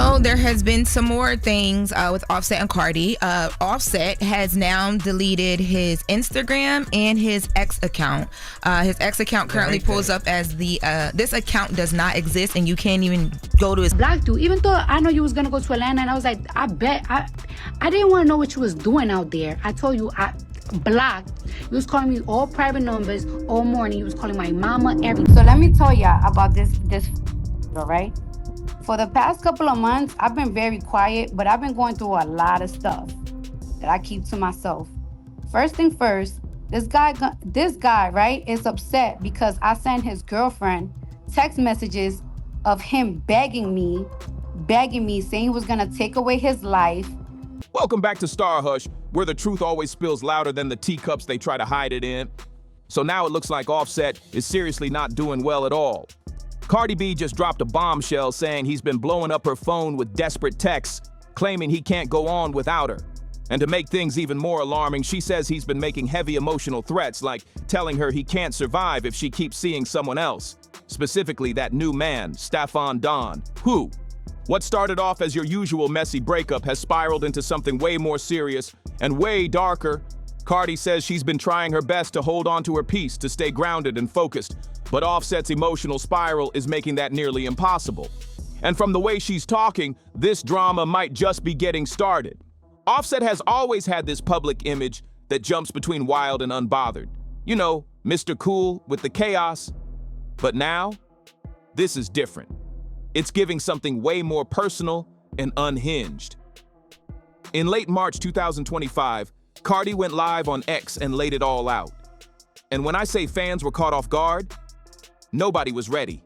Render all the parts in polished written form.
So there has been some more things with Offset and Cardi. Offset has now deleted his Instagram and his X account. His X account currently pulls up as this account does not exist, and you can't even go to his block dude. Even though I know you was gonna go to Atlanta, and I was like, I didn't want to know what you was doing out there. I told you I blocked. You was calling me all private numbers all morning. You was calling my mama, everything. So let me tell y'all about this all right? For the past couple of months, I've been very quiet, but I've been going through a lot of stuff that I keep to myself. First thing first, this guy, right, is upset because I sent his girlfriend text messages of him begging me, saying he was gonna take away his life. Welcome back to StarHush, where the truth always spills louder than the teacups they try to hide it in. So now it looks like Offset is seriously not doing well at all. Cardi B just dropped a bombshell saying he's been blowing up her phone with desperate texts, claiming he can't go on without her. And to make things even more alarming, she says he's been making heavy emotional threats, like telling her he can't survive if she keeps seeing someone else. Specifically, that new man, Stefon Don, who, what started off as your usual messy breakup has spiraled into something way more serious and way darker. Cardi says she's been trying her best to hold on to her peace, to stay grounded and focused, but Offset's emotional spiral is making that nearly impossible. And from the way she's talking, this drama might just be getting started. Offset has always had this public image that jumps between wild and unbothered. You know, Mr. Cool with the chaos. But now, this is different. It's giving something way more personal and unhinged. In late March 2025, Cardi went live on X and laid it all out. And when I say fans were caught off guard, nobody was ready.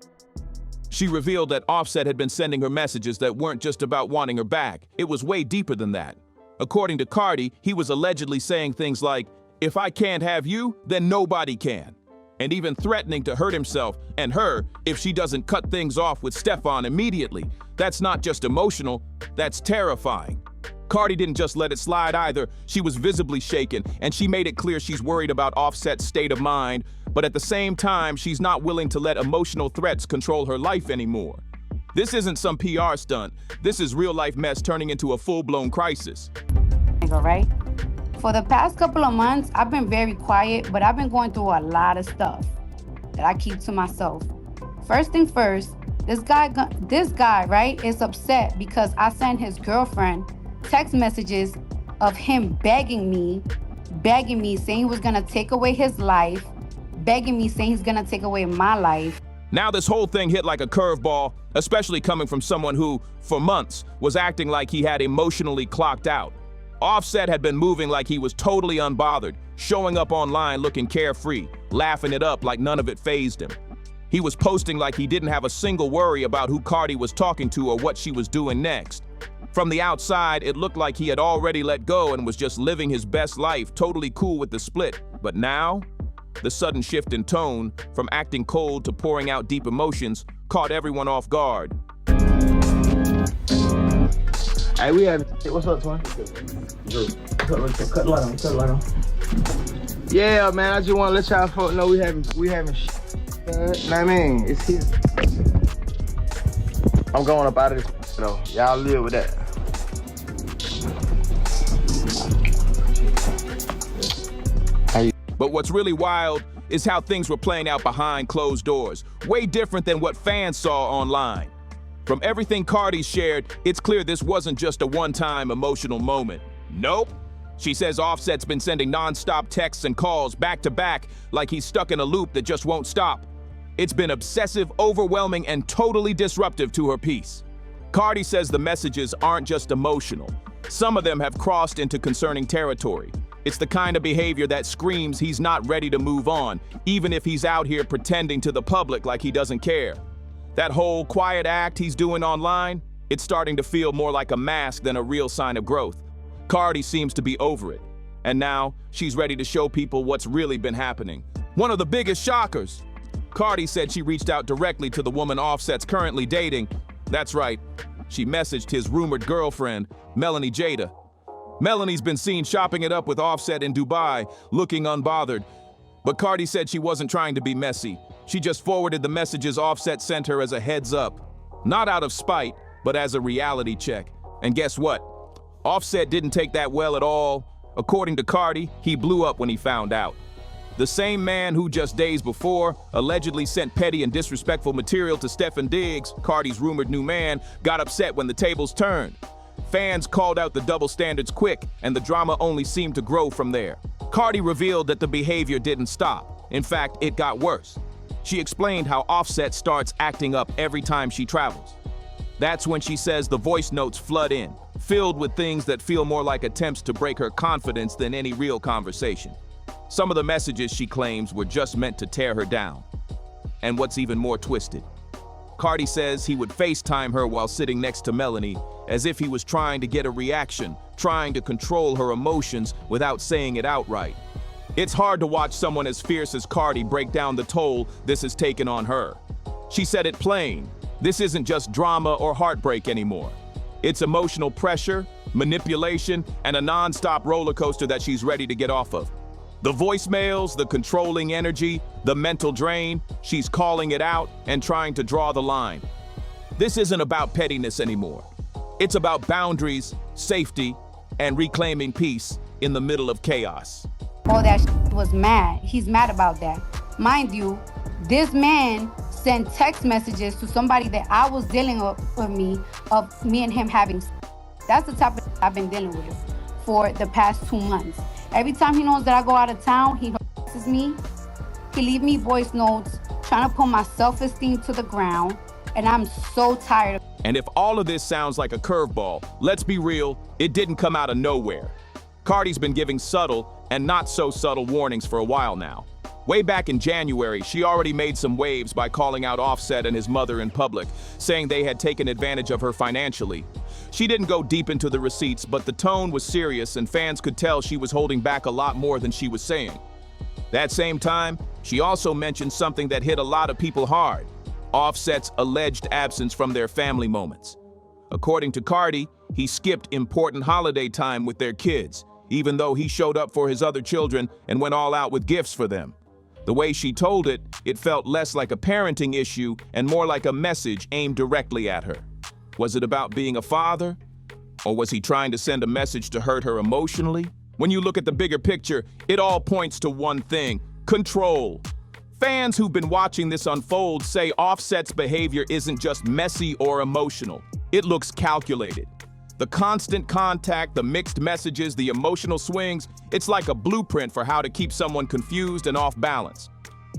She revealed that Offset had been sending her messages that weren't just about wanting her back. It was way deeper than that. According to Cardi, he was allegedly saying things like, "If I can't have you, then nobody can." And even threatening to hurt himself and her if she doesn't cut things off with Stefon immediately. That's not just emotional, that's terrifying. Cardi didn't just let it slide either. She was visibly shaken, and she made it clear she's worried about Offset's state of mind, but at the same time, she's not willing to let emotional threats control her life anymore. This isn't some PR stunt. This is real-life mess turning into a full-blown crisis. All right? For the past couple of months, I've been very quiet, but I've been going through a lot of stuff that I keep to myself. First thing first, this guy, right, is upset because I sent his girlfriend text messages of him begging me, saying he was gonna take away his life, begging me, saying he's gonna take away my life. Now this whole thing hit like a curveball, especially coming from someone who, for months, was acting like he had emotionally clocked out. Offset had been moving like he was totally unbothered, showing up online looking carefree, laughing it up like none of it fazed him. He was posting like he didn't have a single worry about who Cardi was talking to or what she was doing next. From the outside, it looked like he had already let go and was just living his best life, totally cool with the split. But now, the sudden shift in tone, from acting cold to pouring out deep emotions, caught everyone off guard. Hey, we have. What's up, Twan? Cut the light on. Yeah, man. I just want to let y'all folks know we having. Know what I mean? It's here. I'm going up out of this though. Y'all live with that. But what's really wild is how things were playing out behind closed doors, way different than what fans saw online. From everything Cardi shared, it's clear this wasn't just a one-time emotional moment. Nope. She says Offset's been sending non-stop texts and calls back to back like he's stuck in a loop that just won't stop. It's been obsessive, overwhelming, and totally disruptive to her peace. Cardi says the messages aren't just emotional. Some of them have crossed into concerning territory. It's the kind of behavior that screams he's not ready to move on, even if he's out here pretending to the public like he doesn't care. That whole quiet act he's doing online, it's starting to feel more like a mask than a real sign of growth. Cardi seems to be over it, and now she's ready to show people what's really been happening. One of the biggest shockers. Cardi said she reached out directly to the woman Offset's currently dating. That's right, she messaged his rumored girlfriend, Melanie Jada. Melanie's been seen shopping it up with Offset in Dubai, looking unbothered. But Cardi said she wasn't trying to be messy. She just forwarded the messages Offset sent her as a heads up. Not out of spite, but as a reality check. And guess what? Offset didn't take that well at all. According to Cardi, he blew up when he found out. The same man who just days before allegedly sent petty and disrespectful material to Stefon Diggs, Cardi's rumored new man, got upset when the tables turned. Fans called out the double standards quick, and the drama only seemed to grow from there. Cardi revealed that the behavior didn't stop. In fact, it got worse. She explained how Offset starts acting up every time she travels. That's when she says the voice notes flood in, filled with things that feel more like attempts to break her confidence than any real conversation. Some of the messages, she claims, were just meant to tear her down. And what's even more twisted, Cardi says he would FaceTime her while sitting next to Melanie, as if he was trying to get a reaction, trying to control her emotions without saying it outright. It's hard to watch someone as fierce as Cardi break down the toll this has taken on her. She said it plain: this isn't just drama or heartbreak anymore. It's emotional pressure, manipulation, and a non-stop roller coaster that she's ready to get off of. The voicemails, the controlling energy, the mental drain, she's calling it out and trying to draw the line. This isn't about pettiness anymore. It's about boundaries, safety, and reclaiming peace in the middle of chaos. All that was mad. He's mad about that. Mind you, this man sent text messages to somebody that I was dealing with me and him having. That's the type of I've been dealing with for the past 2 months. Every time he knows that I go out of town, he harasses me. He leave me voice notes, trying to put my self-esteem to the ground, and I'm so tired of it. And if all of this sounds like a curveball, let's be real, it didn't come out of nowhere. Cardi's been giving subtle and not so subtle warnings for a while now. Way back in January, she already made some waves by calling out Offset and his mother in public, saying they had taken advantage of her financially. She didn't go deep into the receipts, but the tone was serious and fans could tell she was holding back a lot more than she was saying. That same time, she also mentioned something that hit a lot of people hard: Offset's alleged absence from their family moments. According to Cardi, he skipped important holiday time with their kids, even though he showed up for his other children and went all out with gifts for them. The way she told it, it felt less like a parenting issue and more like a message aimed directly at her. Was it about being a father? Or was he trying to send a message to hurt her emotionally? When you look at the bigger picture, it all points to one thing: control. Fans who've been watching this unfold say Offset's behavior isn't just messy or emotional. It looks calculated. The constant contact, the mixed messages, the emotional swings, it's like a blueprint for how to keep someone confused and off balance.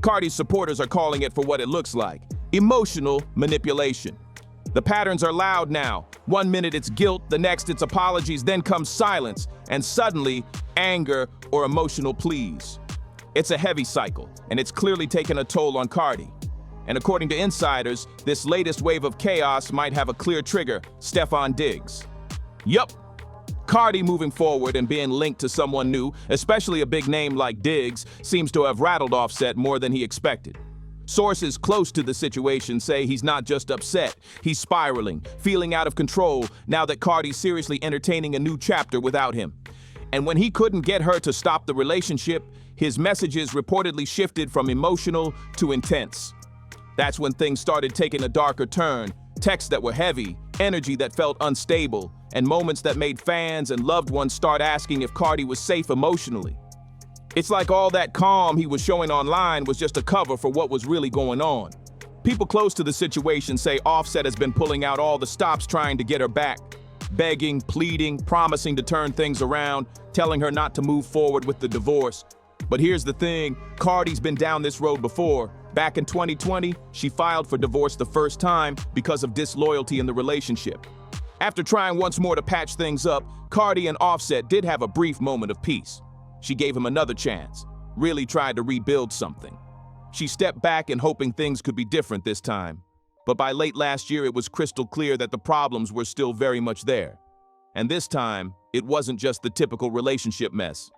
Cardi's supporters are calling it for what it looks like: emotional manipulation. The patterns are loud now. 1 minute it's guilt, the next it's apologies, then comes silence, and suddenly anger or emotional pleas. It's a heavy cycle, and it's clearly taken a toll on Cardi. And according to insiders, this latest wave of chaos might have a clear trigger: Stefon Diggs. Yup, Cardi moving forward and being linked to someone new, especially a big name like Diggs, seems to have rattled Offset more than he expected. Sources close to the situation say he's not just upset, he's spiraling, feeling out of control now that Cardi's seriously entertaining a new chapter without him. And when he couldn't get her to stop the relationship, his messages reportedly shifted from emotional to intense. That's when things started taking a darker turn: texts that were heavy, energy that felt unstable, and moments that made fans and loved ones start asking if Cardi was safe emotionally. It's like all that calm he was showing online was just a cover for what was really going on. People close to the situation say Offset has been pulling out all the stops trying to get her back, begging, pleading, promising to turn things around, telling her not to move forward with the divorce. But here's the thing, Cardi's been down this road before. Back in 2020, she filed for divorce the first time because of disloyalty in the relationship. After trying once more to patch things up, Cardi and Offset did have a brief moment of peace. She gave him another chance, really tried to rebuild something. She stepped back and hoping things could be different this time. But by late last year, it was crystal clear that the problems were still very much there. And this time, it wasn't just the typical relationship mess.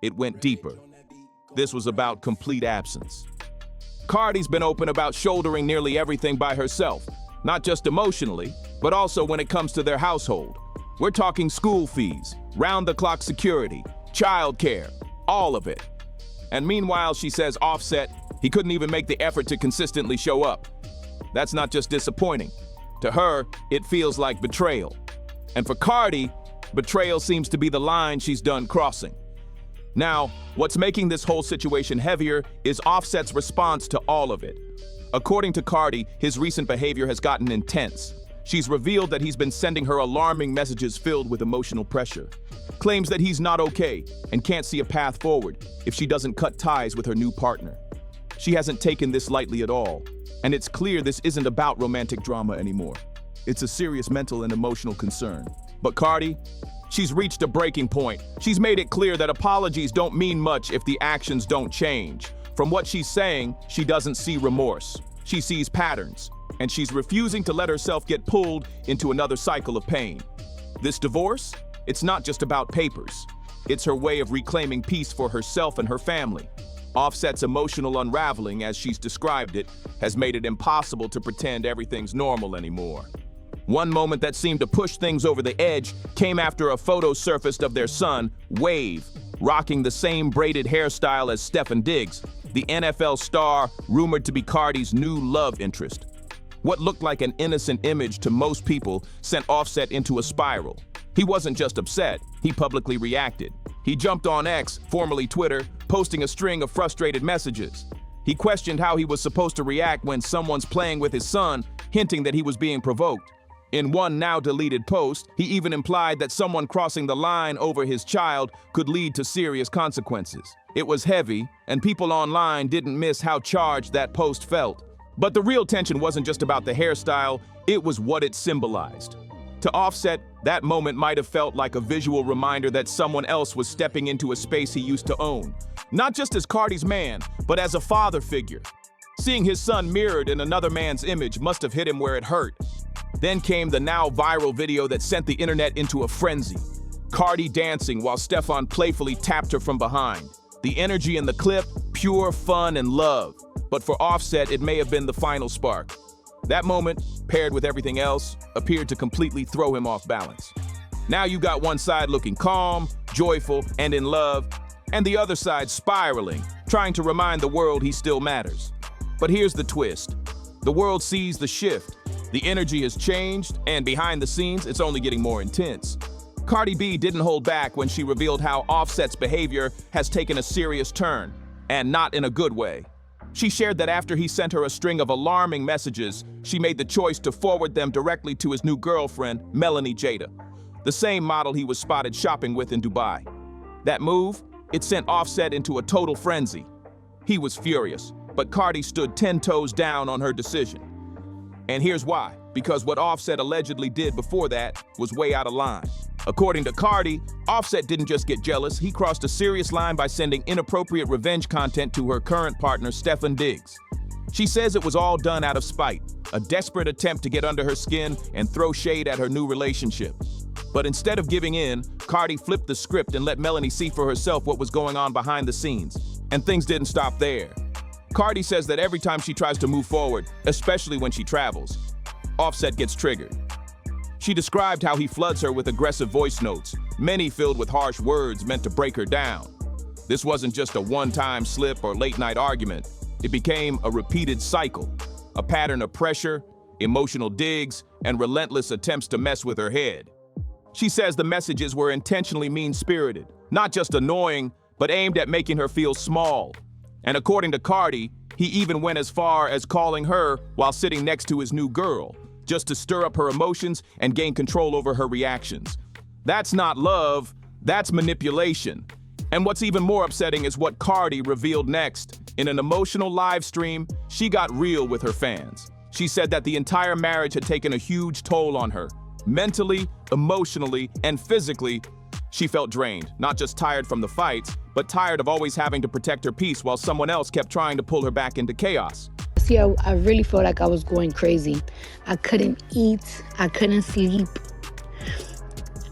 It went deeper. This was about complete absence. Cardi's been open about shouldering nearly everything by herself, not just emotionally, but also when it comes to their household. We're talking school fees, round-the-clock security, childcare, all of it. And meanwhile, she says Offset, he couldn't even make the effort to consistently show up. That's not just disappointing. To her, it feels like betrayal. And for Cardi, betrayal seems to be the line she's done crossing. Now, what's making this whole situation heavier is Offset's response to all of it. According to Cardi, his recent behavior has gotten intense. She's revealed that he's been sending her alarming messages filled with emotional pressure. Claims that he's not okay and can't see a path forward if she doesn't cut ties with her new partner. She hasn't taken this lightly at all, and it's clear this isn't about romantic drama anymore. It's a serious mental and emotional concern. But Cardi, she's reached a breaking point. She's made it clear that apologies don't mean much if the actions don't change. From what she's saying, she doesn't see remorse. She sees patterns, and she's refusing to let herself get pulled into another cycle of pain. This divorce, it's not just about papers. It's her way of reclaiming peace for herself and her family. Offset's emotional unraveling, as she's described it, has made it impossible to pretend everything's normal anymore. One moment that seemed to push things over the edge came after a photo surfaced of their son, Wave, rocking the same braided hairstyle as Stefon Diggs, the NFL star rumored to be Cardi's new love interest. What looked like an innocent image to most people sent Offset into a spiral. He wasn't just upset, he publicly reacted. He jumped on X, formerly Twitter, posting a string of frustrated messages. He questioned how he was supposed to react when someone's playing with his son, hinting that he was being provoked. In one now-deleted post, he even implied that someone crossing the line over his child could lead to serious consequences. It was heavy, and people online didn't miss how charged that post felt. But the real tension wasn't just about the hairstyle, it was what it symbolized. To Offset, that moment might have felt like a visual reminder that someone else was stepping into a space he used to own. Not just as Cardi's man, but as a father figure. Seeing his son mirrored in another man's image must have hit him where it hurt. Then came the now viral video that sent the internet into a frenzy. Cardi dancing while Stefon playfully tapped her from behind. The energy in the clip, pure fun and love. But for Offset, it may have been the final spark. That moment, paired with everything else, appeared to completely throw him off balance. Now you got one side looking calm, joyful, and in love, and the other side spiraling, trying to remind the world he still matters. But here's the twist. The world sees the shift. The energy has changed, and behind the scenes, it's only getting more intense. Cardi B didn't hold back when she revealed how Offset's behavior has taken a serious turn, and not in a good way. She shared that after he sent her a string of alarming messages, she made the choice to forward them directly to his new girlfriend, Melanie Jada, the same model he was spotted shopping with in Dubai. That move, it sent Offset into a total frenzy. He was furious, but Cardi stood 10 toes down on her decision. And here's why. Because what Offset allegedly did before that was way out of line. According to Cardi, Offset didn't just get jealous, he crossed a serious line by sending inappropriate revenge content to her current partner, Stefon Diggs. She says it was all done out of spite, a desperate attempt to get under her skin and throw shade at her new relationship. But instead of giving in, Cardi flipped the script and let Melanie see for herself what was going on behind the scenes. And things didn't stop there. Cardi says that every time she tries to move forward, especially when she travels, Offset gets triggered. She described how he floods her with aggressive voice notes, many filled with harsh words meant to break her down. This wasn't just a one-time slip or late-night argument. It became a repeated cycle, a pattern of pressure, emotional digs, and relentless attempts to mess with her head. She says the messages were intentionally mean-spirited, not just annoying, but aimed at making her feel small. And according to Cardi, he even went as far as calling her while sitting next to his new girl, just to stir up her emotions and gain control over her reactions. That's not love, that's manipulation. And what's even more upsetting is what Cardi revealed next. In an emotional live stream, she got real with her fans. She said that the entire marriage had taken a huge toll on her. Mentally, emotionally, and physically, she felt drained, not just tired from the fights, but tired of always having to protect her peace while someone else kept trying to pull her back into chaos. See, I really felt like I was going crazy. I couldn't eat, I couldn't sleep.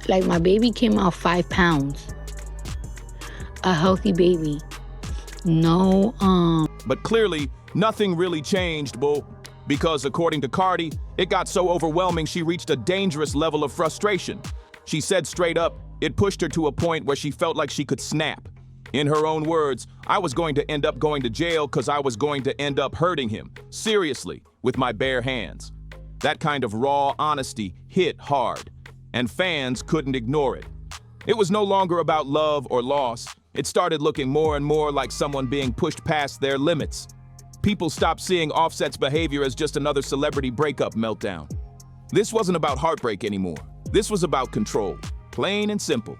Like, my baby came out 5 pounds. A healthy baby. No, But clearly, nothing really changed, boo. Because according to Cardi, it got so overwhelming she reached a dangerous level of frustration. She said straight up, it pushed her to a point where she felt like she could snap. In her own words, I was going to end up going to jail because I was going to end up hurting him, seriously, with my bare hands. That kind of raw honesty hit hard, and fans couldn't ignore it. It was no longer about love or loss. It started looking more and more like someone being pushed past their limits. People stopped seeing Offset's behavior as just another celebrity breakup meltdown. This wasn't about heartbreak anymore. This was about control, plain and simple.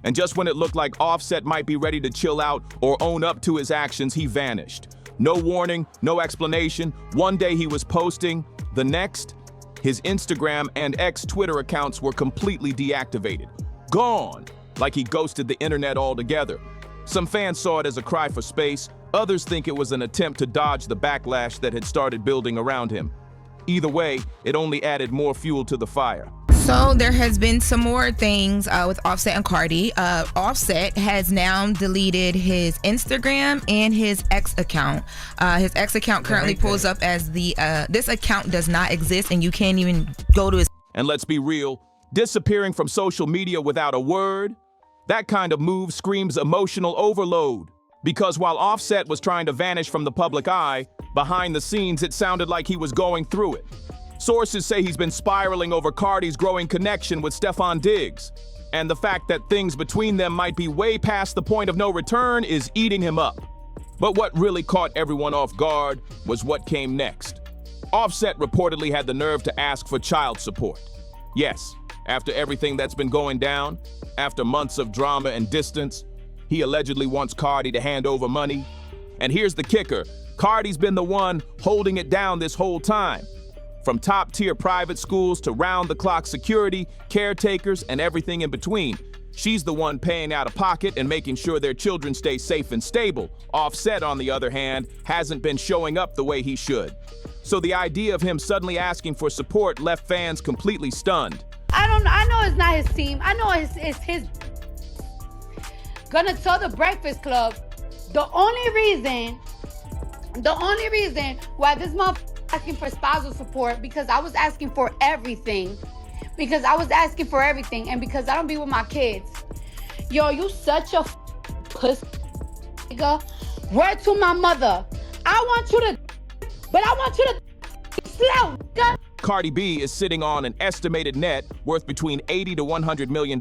And just when it looked like Offset might be ready to chill out or own up to his actions, he vanished. No warning, no explanation. One day he was posting, the next, his Instagram and Twitter accounts were completely deactivated. Gone, like he ghosted the internet altogether. Some fans saw it as a cry for space. Others think it was an attempt to dodge the backlash that had started building around him. Either way, it only added more fuel to the fire. So there has been some more things with Offset and Cardi. Offset has now deleted his Instagram and his X account. His X account currently pulls up as this account does not exist, and you can't even go to his. And let's be real, disappearing from social media without a word, that kind of move screams emotional overload. Because while Offset was trying to vanish from the public eye, behind the scenes it sounded like he was going through it. Sources say he's been spiraling over Cardi's growing connection with Stefon Diggs, and the fact that things between them might be way past the point of no return is eating him up. But what really caught everyone off guard was what came next. Offset reportedly had the nerve to ask for child support. Yes, after everything that's been going down, after months of drama and distance, he allegedly wants Cardi to hand over money. And here's the kicker, Cardi's been the one holding it down this whole time. From top-tier private schools to round-the-clock security, caretakers, and everything in between. She's the one paying out of pocket and making sure their children stay safe and stable. Offset, on the other hand, hasn't been showing up the way he should. So the idea of him suddenly asking for support left fans completely stunned. I know it's not his team. I know it's his. Gonna tell the Breakfast Club, the only reason why this motherfucker asking for spousal support, because I was asking for everything. And because I don't be with my kids. Yo, you such a pussy, nigga. Word to my mother. I want you to slow, nigga. Cardi B is sitting on an estimated net worth between $80 to $100 million,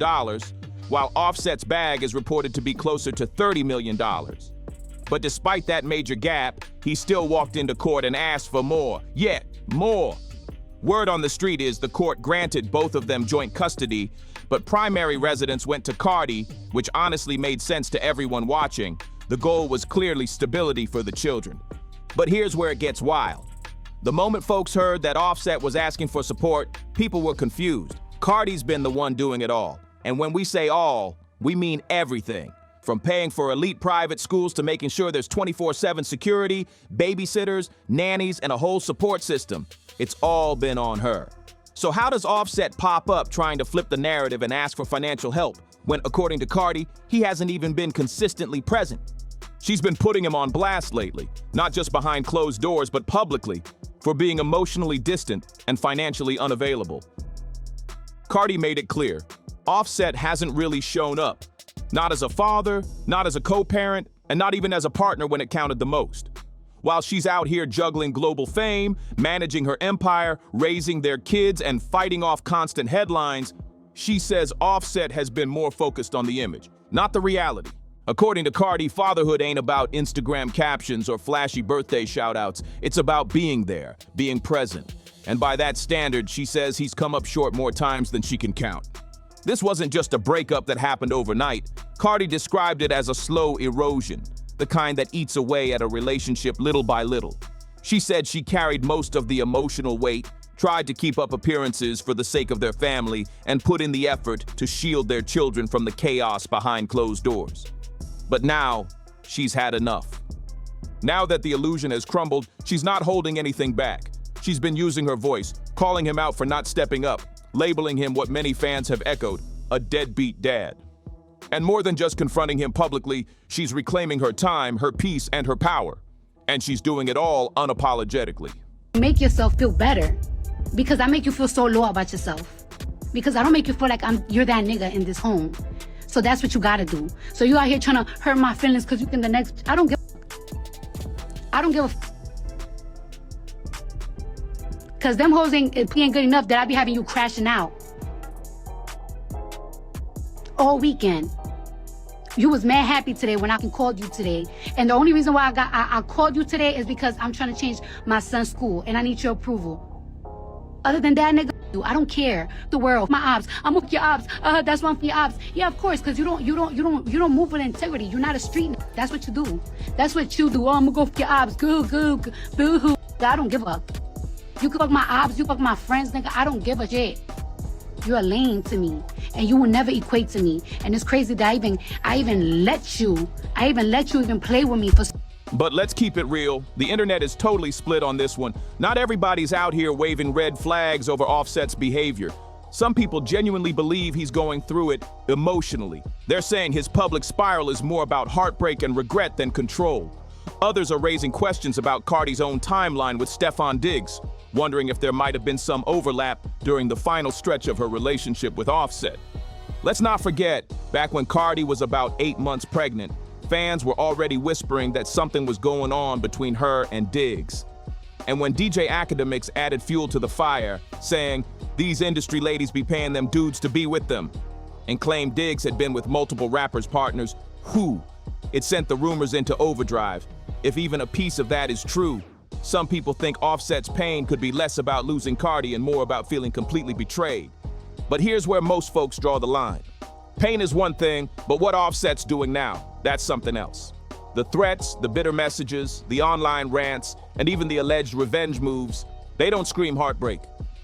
while Offset's bag is reported to be closer to $30 million. But despite that major gap, he still walked into court and asked for more. Yet, more. Word on the street is the court granted both of them joint custody, but primary residence went to Cardi, which honestly made sense to everyone watching. The goal was clearly stability for the children. But here's where it gets wild. The moment folks heard that Offset was asking for support, people were confused. Cardi's been the one doing it all. And when we say all, we mean everything. From paying for elite private schools to making sure there's 24/7 security, babysitters, nannies, and a whole support system. It's all been on her. So how does Offset pop up trying to flip the narrative and ask for financial help when, according to Cardi, he hasn't even been consistently present? She's been putting him on blast lately, not just behind closed doors, but publicly, for being emotionally distant and financially unavailable. Cardi made it clear, Offset hasn't really shown up. Not as a father, not as a co-parent, and not even as a partner when it counted the most. While she's out here juggling global fame, managing her empire, raising their kids, and fighting off constant headlines, she says Offset has been more focused on the image, not the reality. According to Cardi, fatherhood ain't about Instagram captions or flashy birthday shoutouts. It's about being there, being present. And by that standard, she says he's come up short more times than she can count. This wasn't just a breakup that happened overnight. Cardi described it as a slow erosion, the kind that eats away at a relationship little by little. She said she carried most of the emotional weight, tried to keep up appearances for the sake of their family, and put in the effort to shield their children from the chaos behind closed doors. But now, she's had enough. Now that the illusion has crumbled, she's not holding anything back. She's been using her voice, calling him out for not stepping up, labeling him what many fans have echoed, a deadbeat dad. And more than just confronting him publicly, she's reclaiming her time, her peace, and her power. And she's doing it all unapologetically. Make yourself feel better, because I make you feel so low about yourself. Because I don't make you feel like you're that nigga in this home. So that's what you gotta do. So you out here trying to hurt my feelings because you can I don't give a Cause them hoes ain't good enough that I be having you crashing out all weekend. You was mad happy today when I called you today. And the only reason why I called you today is because I'm trying to change my son's school and I need your approval. Other than that, nigga, I don't care. The world, my ops. I'm with your ops. That's one for your ops. Yeah, of course, because you don't move with integrity. You're not a street nigga. That's what you do. That's what you do. Oh, I'm gonna go for your ops. Goo, boo hoo. I don't give a. You can fuck my ops, you fuck my friends, nigga. I don't give a shit. You're a lame to me, and you will never equate to me. And it's crazy that I even let you even play with me for. But let's keep it real. The internet is totally split on this one. Not everybody's out here waving red flags over Offset's behavior. Some people genuinely believe he's going through it emotionally. They're saying his public spiral is more about heartbreak and regret than control. Others are raising questions about Cardi's own timeline with Stefon Diggs, wondering if there might have been some overlap during the final stretch of her relationship with Offset. Let's not forget, back when Cardi was about 8 months pregnant, fans were already whispering that something was going on between her and Diggs. And when DJ Academics added fuel to the fire, saying, "These industry ladies be paying them dudes to be with them," and claimed Diggs had been with multiple rappers partners, it sent the rumors into overdrive. If even a piece of that is true, some people think Offset's pain could be less about losing Cardi and more about feeling completely betrayed. But here's where most folks draw the line. Pain is one thing, but what Offset's doing now, that's something else. The threats, the bitter messages, the online rants, and even the alleged revenge moves, they don't scream heartbreak.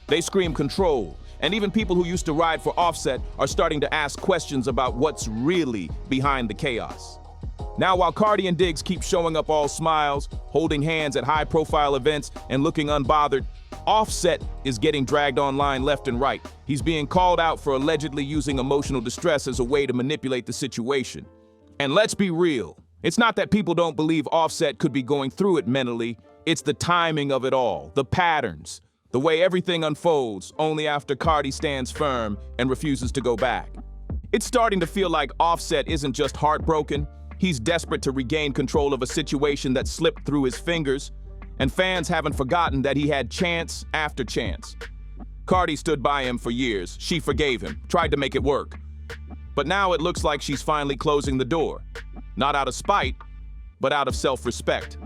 They scream control. And even people who used to ride for Offset are starting to ask questions about what's really behind the chaos. Now, while Cardi and Diggs keep showing up all smiles, holding hands at high-profile events, and looking unbothered, Offset is getting dragged online left and right. He's being called out for allegedly using emotional distress as a way to manipulate the situation. And let's be real, it's not that people don't believe Offset could be going through it mentally, it's the timing of it all, the patterns, the way everything unfolds only after Cardi stands firm and refuses to go back. It's starting to feel like Offset isn't just heartbroken, he's desperate to regain control of a situation that slipped through his fingers, and fans haven't forgotten that he had chance after chance. Cardi stood by him for years, she forgave him, tried to make it work. But now it looks like she's finally closing the door. Not out of spite, but out of self-respect.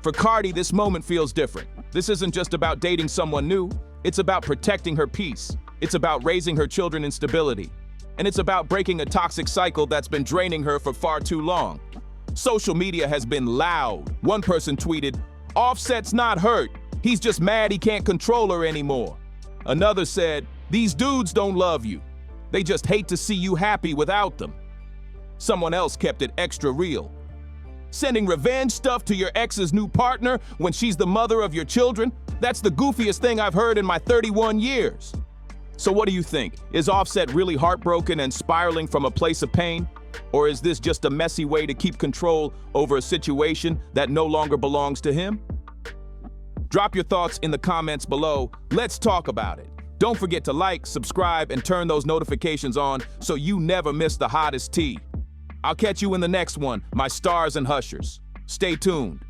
For Cardi, this moment feels different. This isn't just about dating someone new, it's about protecting her peace. It's about raising her children in stability. And it's about breaking a toxic cycle that's been draining her for far too long. Social media has been loud. One person tweeted, "Offset's not hurt. He's just mad he can't control her anymore." Another said, "These dudes don't love you. They just hate to see you happy without them." Someone else kept it extra real. "Sending revenge stuff to your ex's new partner when she's the mother of your children? That's the goofiest thing I've heard in my 31 years. So what do you think? Is Offset really heartbroken and spiraling from a place of pain? Or is this just a messy way to keep control over a situation that no longer belongs to him? Drop your thoughts in the comments below. Let's talk about it. Don't forget to like, subscribe, and turn those notifications on so you never miss the hottest tea. I'll catch you in the next one, my stars and hushers. Stay tuned.